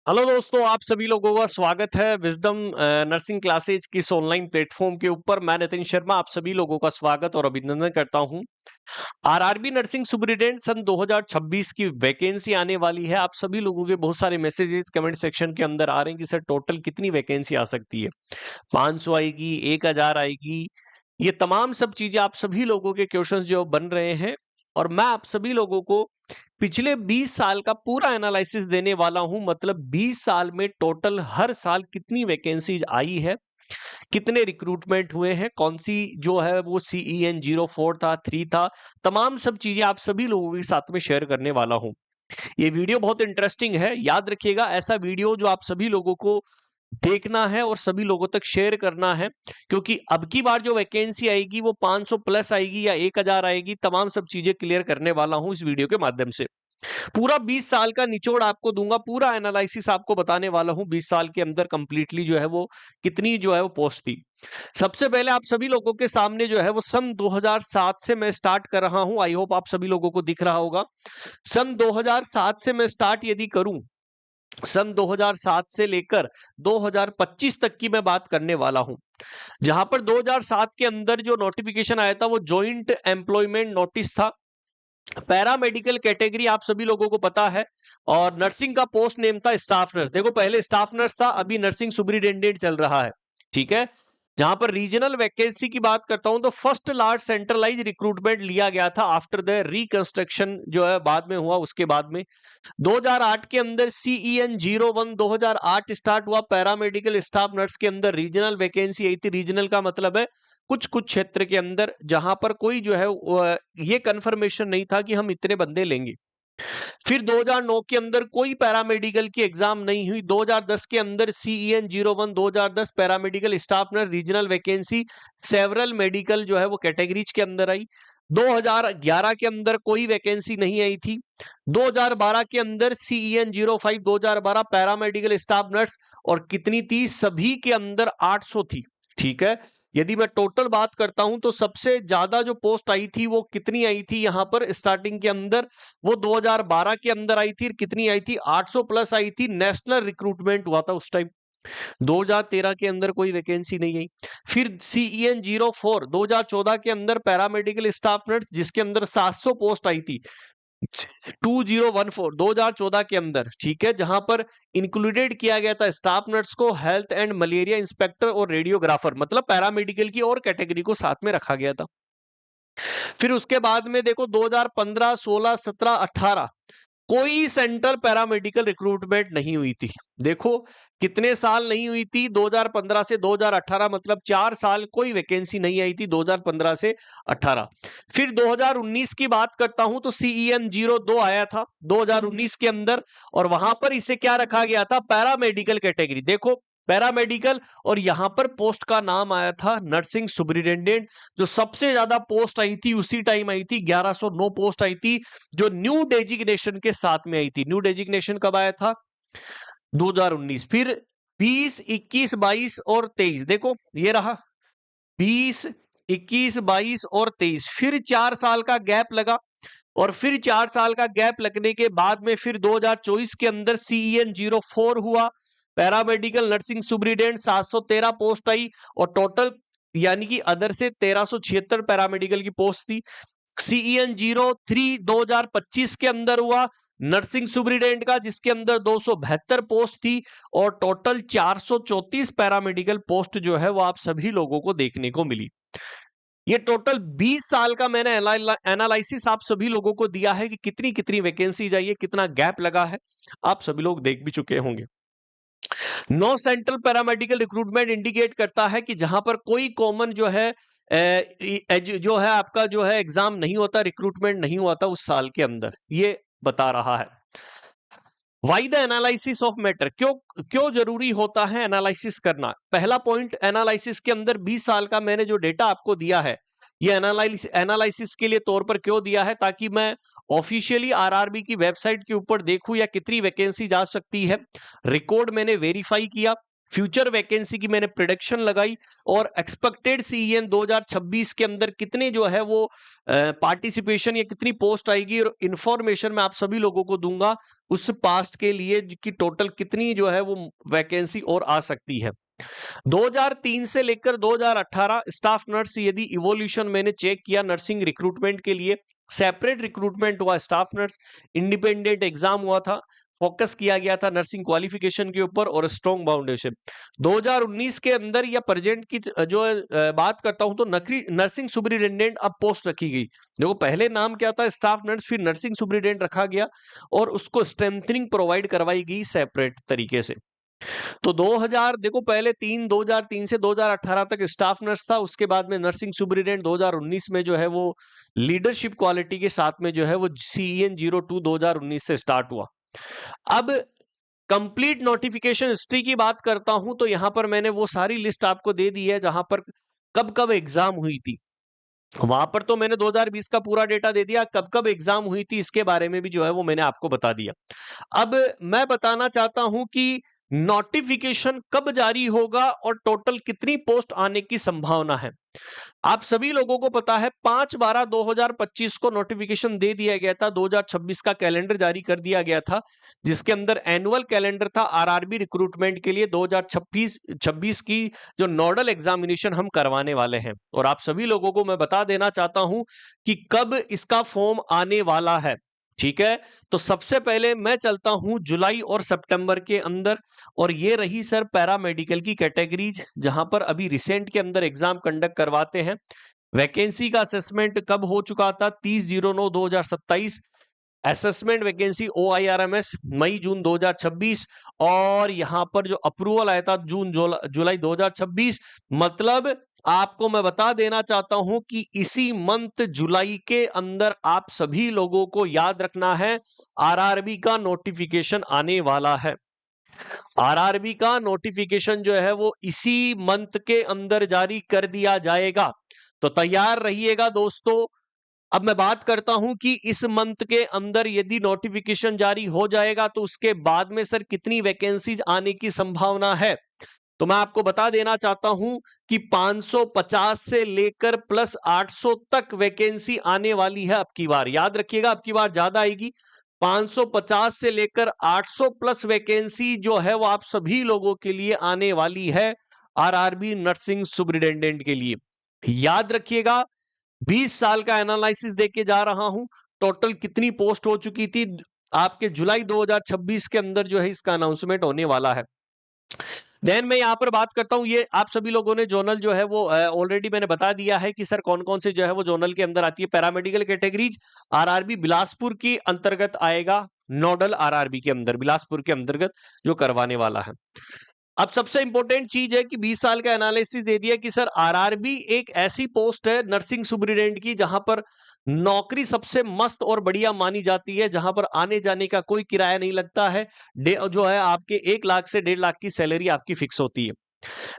Hello दोस्तों, आप सभी लोगों का स्वागत है विजडम नर्सिंग क्लासेज की इस ऑनलाइन प्लेटफॉर्म के ऊपर। मैं नितिन शर्मा आप सभी लोगों का स्वागत और अभिनंदन करता हूं। आरआरबी नर्सिंग सुपरिटेंडेंट सन 2026 की वैकेंसी आने वाली है। आप सभी लोगों के बहुत सारे मैसेजेस कमेंट सेक्शन के अंदर आ रहे हैं कि सर टोटल कितनी वैकेंसी आ सकती है, 500 आएगी, 1000 आएगी। ये तमाम सब चीजें आप सभी लोगों के क्वेश्चंस जो बन रहे हैं, और मैं आप सभी लोगों को पिछले 20 साल का पूरा एनालिसिस देने वाला हूं। मतलब 20 साल में टोटल हर साल कितनी वैकेंसीज आई है, कितने रिक्रूटमेंट हुए हैं, कौन सी जो है वो CEN04 था, 3 था, तमाम सब चीजें आप सभी लोगों के साथ में शेयर करने वाला हूं। ये वीडियो बहुत इंटरेस्टिंग है, याद रखिएगा। ऐसा वीडियो जो आप सभी लोगों को देखना है और सभी लोगों तक शेयर करना है, क्योंकि अब की बार जो वैकेंसी आएगी वो 500 प्लस आएगी या 1000 आएगी, तमाम सब चीजें क्लियर करने वाला हूं इस वीडियो के माध्यम से। पूरा 20 साल का निचोड़ आपको दूंगा, पूरा एनालिसिस आपको बताने वाला हूं। 20 साल के अंदर कंप्लीटली जो है वो कितनी जो है वो पोस्ट थी। सबसे पहले आप सभी लोगों के सामने जो है वो सन 2007 से मैं स्टार्ट कर रहा हूं। आई होप आप सभी लोगों को दिख रहा होगा। सन 2007 से मैं स्टार्ट यदि करूं, सन 2007 से लेकर 2025 तक की मैं बात करने वाला हूं, जहां पर 2007 के अंदर जो नोटिफिकेशन आया था वो जॉइंट एम्प्लॉयमेंट नोटिस था। पैरामेडिकल कैटेगरी आप सभी लोगों को पता है, और नर्सिंग का पोस्ट नेम था स्टाफ नर्स। देखो, पहले स्टाफ नर्स था, अभी नर्सिंग सुपरिटेंडेंट चल रहा है, ठीक है। जहां पर रीजनल वैकेंसी की बात करता हूं तो फर्स्ट लार्ज सेंट्रलाइज रिक्रूटमेंट लिया गया था आफ्टर द रिकंस्ट्रक्शन जो है बाद में हुआ। उसके बाद में 2008 के अंदर CEN01 2008 स्टार्ट हुआ। पैरामेडिकल स्टाफ नर्स के अंदर रीजनल वैकेंसी आई थी। रीजनल का मतलब है कुछ कुछ क्षेत्र के अंदर जहां पर कोई जो है ये कंफर्मेशन नहीं था कि हम इतने बंदे लेंगे। फिर 2009 के अंदर कोई पैरामेडिकल की एग्जाम नहीं हुई। 2010 के अंदर CEN01 2010 paramedical staff nurse regional vacancy several medical जो है वो कैटेगरीज के अंदर आई। 2011 के अंदर कोई वैकेंसी नहीं आई थी। 2012 के अंदर CEN05 2012 पैरामेडिकल स्टाफ नर्स, और कितनी थी? सभी के अंदर 800 थी, ठीक है। यदि मैं टोटल बात करता हूं तो सबसे ज्यादा जो पोस्ट आई थी वो कितनी आई थी यहां पर स्टार्टिंग के अंदर, वो 2012 के अंदर आई थी। कितनी आई थी? 800 प्लस आई थी। नेशनल रिक्रूटमेंट हुआ था उस टाइम। 2013 के अंदर कोई वैकेंसी नहीं आई। फिर CEN04 2014 के अंदर पैरामेडिकल स्टाफ नर्स, जिसके अंदर 700 पोस्ट आई थी। 2014 2014 के अंदर, ठीक है, जहां पर इंक्लूडेड किया गया था स्टाफ नर्स को, हेल्थ एंड मलेरिया इंस्पेक्टर और रेडियोग्राफर, मतलब पैरामेडिकल की और कैटेगरी को साथ में रखा गया था। फिर उसके बाद में देखो 2015 16 17 18 कोई सेंट्रल पैरामेडिकल रिक्रूटमेंट नहीं हुई थी। देखो कितने साल नहीं हुई थी, 2015 से 2018, मतलब 4 साल कोई वैकेंसी नहीं आई थी 2015 से 18। फिर 2019 की बात करता हूं तो CEN02 आया था 2019 के अंदर, और वहां पर इसे क्या रखा गया था? Paramedical category. देखो पैरामेडिकल, और यहां पर पोस्ट का नाम आया था नर्सिंग सुपरिटेंडेंट। जो सबसे ज्यादा पोस्ट आई थी उसी टाइम आई थी, 1109 पोस्ट आई थी, जो न्यू डेजिग्नेशन के साथ में आई थी। न्यू डेजिग्नेशन कब आया था? 2019। फिर 20 21 22 और 23, देखो ये रहा 20 21 22 और 23। फिर 4 साल का गैप लगा, और फिर 4 साल का गैप लगने के बाद में फिर 2024 के अंदर CEN04 हुआ। पैरामेडिकल नर्सिंग सुपरिटेंडेंट 713 पोस्ट आई, और टोटल यानी कि अदर से 1376 पैरामेडिकल की पोस्ट थी। CEN03 2025 के अंदर हुआ नर्सिंग सुपरिटेंडेंट का, जिसके अंदर 272 पोस्ट थी, और टोटल 434 पैरामेडिकल पोस्ट जो है वो आप सभी लोगों को देखने को मिली। ये टोटल 20 साल का मैंने एनालिसिस आप सभी लोगों को दिया है कि कितनी कितनी वैकेंसी आई है, कितना गैप लगा है, आप सभी लोग देख भी चुके होंगे। No central paramedical recruitment indicate करता है कि जहां पर कोई कॉमन जो है जो है आपका जो है एग्जाम नहीं होता, रिक्रूटमेंट नहीं हुआ था उस साल के अंदर, ये बता रहा है। Why the analysis of matter, क्यों क्यों जरूरी होता है एनालिसिस करना? पहला पॉइंट, एनालिसिस के अंदर 20 साल का मैंने जो डेटा आपको दिया है, ये एनालिसिस के लिए तौर पर क्यों दिया है? ताकि मैं ऑफिशियली आरआरबी की वेबसाइट के ऊपर देखूं या कितनी वैकेंसी जा सकती है। रिकॉर्ड मैंने वेरीफाई किया, फ्यूचर वैकेंसी की मैंने प्रिडिक्शन लगाई और एक्सपेक्टेड सीईएन 2026 के अंदर कितने जो है वो पार्टिसिपेशन या कितनी पोस्ट आएगी, और इंफॉर्मेशन मैं आप सभी लोगों को दूंगा उस पास्ट के लिए कि टोटल कितनी जो है वो वैकेंसी और आ सकती है। 2003 से लेकर 2018 स्टाफ नर्स यदि इवोल्यूशन मैंने चेक किया नर्सिंग रिक्रूटमेंट के लिए, सेपरेट रिक्रूटमेंट हुआ स्टाफ नर्स, इंडिपेंडेंट एग्जाम हुआ था, फोकस किया गया था नर्सिंग क्वालिफिकेशन के ऊपर और स्ट्रॉन्ग फाउंडेशन। 2019 के अंदर या प्रेजेंट की जो बात करता हूं तो नर्सिंग सुपरिटेंडेंट अब पोस्ट रखी गई। देखो पहले नाम क्या था स्टाफ नर्स, फिर नर्सिंग सुपरिटेंडेंट रखा गया और उसको स्ट्रेंथनिंग प्रोवाइड करवाई गई सेपरेट तरीके से। तो 2000 देखो पहले 2003 से 2018 तक स्टाफ नर्स था, उसके बाद में नर्सिंग सुपरिटेंडेंट 2019 में जो है वो लीडरशिप क्वालिटी के साथ में जो है वो सीईएन 02 2019 से स्टार्ट हुआ। अब कंप्लीट नोटिफिकेशन हिस्ट्री की बात करता हूं तो यहां पर मैंने वो सारी लिस्ट आपको दे दी है जहां पर कब कब एग्जाम हुई थी। वहां पर तो मैंने 2020 का पूरा डेटा दे दिया, कब कब एग्जाम हुई थी इसके बारे में भी जो है वो मैंने आपको बता दिया। अब मैं बताना चाहता हूं कि नोटिफिकेशन कब जारी होगा और टोटल कितनी पोस्ट आने की संभावना है। आप सभी लोगों को पता है 5/12/2025 को नोटिफिकेशन दे दिया गया था, 2026 का कैलेंडर जारी कर दिया गया था जिसके अंदर एनुअल कैलेंडर था आरआरबी रिक्रूटमेंट के लिए 2026 की जो नोडल एग्जामिनेशन हम करवाने वाले हैं। और आप सभी लोगों को मैं बता देना चाहता हूं कि कब इसका फॉर्म आने वाला है। ठीक है, तो सबसे पहले मैं चलता हूं जुलाई और सितंबर के अंदर, और ये रही सर पैरामेडिकल की कैटेगरीज जहां पर अभी रिसेंट के अंदर एग्जाम कंडक्ट करवाते हैं। वैकेंसी का असेसमेंट कब हो चुका था 30/09/2027, असेसमेंट वैकेंसी OIRMS मई जून 2026, और यहां पर जो अप्रूवल आया था जून जुलाई 2026। मतलब आपको मैं बता देना चाहता हूं कि इसी मंथ जुलाई के अंदर आप सभी लोगों को याद रखना है आरआरबी का नोटिफिकेशन आने वाला है। आरआरबी का नोटिफिकेशन जो है वो इसी मंथ के अंदर जारी कर दिया जाएगा, तो तैयार रहिएगा दोस्तों। अब मैं बात करता हूं कि इस मंथ के अंदर यदि नोटिफिकेशन जारी हो जाएगा तो उसके बाद में सर कितनी वैकेंसीज आने की संभावना है। तो मैं आपको बता देना चाहता हूं कि 550 से लेकर प्लस 800 तक वैकेंसी आने वाली है अब की बार। याद रखिएगा अब की बार ज्यादा आएगी, 550 से लेकर 800 प्लस वैकेंसी जो है वो आप सभी लोगों के लिए आने वाली है आरआरबी नर्सिंग सुपरिटेंडेंट के लिए। याद रखिएगा 20 साल का एनालिसिस देके जा रहा हूं, टोटल कितनी पोस्ट हो चुकी थी आपके जुलाई 2026 के अंदर जो है इसका अनाउंसमेंट होने वाला है। देन मैं यहां पर बात करता हूं, ये आप सभी लोगों ने जोनल जो है वो ऑलरेडी मैंने बता दिया है कि सर कौन कौन से जो है वो जोनल के अंदर आती है। पैरामेडिकल कैटेगरीज आरआरबी बिलासपुर की अंतर्गत आएगा, नोडल आरआरबी के अंदर बिलासपुर के अंतर्गत जो करवाने वाला है। अब सबसे इंपॉर्टेंट चीज है कि 20 साल का एनालिसिस दे दिया कि सर आरआरबी एक ऐसी पोस्ट है नर्सिंग सुपरिटेंडेंट की जहां पर नौकरी सबसे मस्त और बढ़िया मानी जाती है, जहां पर आने जाने का कोई किराया नहीं लगता है। जो है आपके 1 लाख से 1.5 लाख की सैलरी आपकी फिक्स होती है।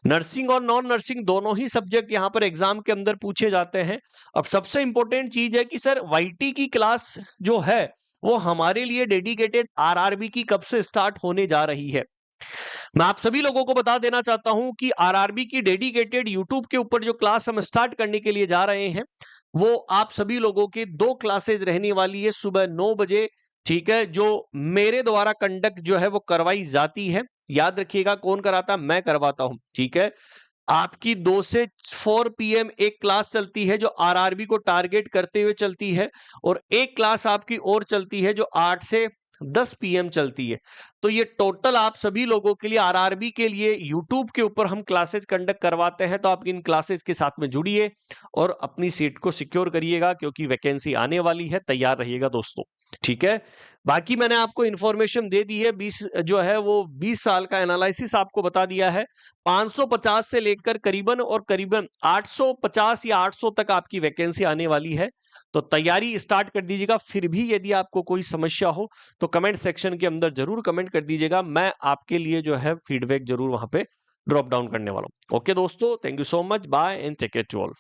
नर्सिंग और नॉन नर्सिंग दोनों ही सब्जेक्ट यहां पर एग्जाम के अंदर पूछे जाते हैं। अब सबसे इंपॉर्टेंट चीज है कि सर वाईटी की क्लास जो है वो हमारे लिए डेडिकेटेड आरआरबी की कब से स्टार्ट होने जा रही है। मैं आप सभी लोगों को बता देना चाहता हूं कि आरआरबी की डेडिकेटेड यूट्यूब के ऊपर जो क्लास हम स्टार्ट करने के लिए जा रहे हैं वो आप सभी लोगों की 2 क्लासेज रहने वाली है सुबह 9 बजे। ठीक है, जो मेरे द्वारा कंडक्ट जो है वो करवाई जाती है। याद रखिएगा कौन कराता, मैं करवाता हूं। ठीक है, आपकी 2 से 4 PM एक क्लास चलती है जो आरआरबी को टारगेट करते हुए चलती है, और एक क्लास आपकी और चलती है जो 8 से 10 PM चलती है। तो ये टोटल आप सभी लोगों के लिए आरआरबी के लिए यूट्यूब के ऊपर हम क्लासेस कंडक्ट करवाते हैं। तो आप इन क्लासेस के साथ में जुड़िए और अपनी सीट को सिक्योर करिएगा क्योंकि वैकेंसी आने वाली है, तैयार रहिएगा दोस्तों। ठीक है, बाकी मैंने आपको इंफॉर्मेशन दे दी है, 20 जो है वो 20 साल का एनालिसिस आपको बता दिया है। 550 से लेकर करीबन 850 या 800 तक आपकी वैकेंसी आने वाली है, तो तैयारी स्टार्ट कर दीजिएगा। फिर भी यदि आपको कोई समस्या हो तो कमेंट सेक्शन के अंदर जरूर कमेंट कर दीजिएगा, मैं आपके लिए जो है फीडबैक जरूर वहां पे ड्रॉप डाउन करने वाला हूं। ओके दोस्तों, thank you so much, bye and take care to all.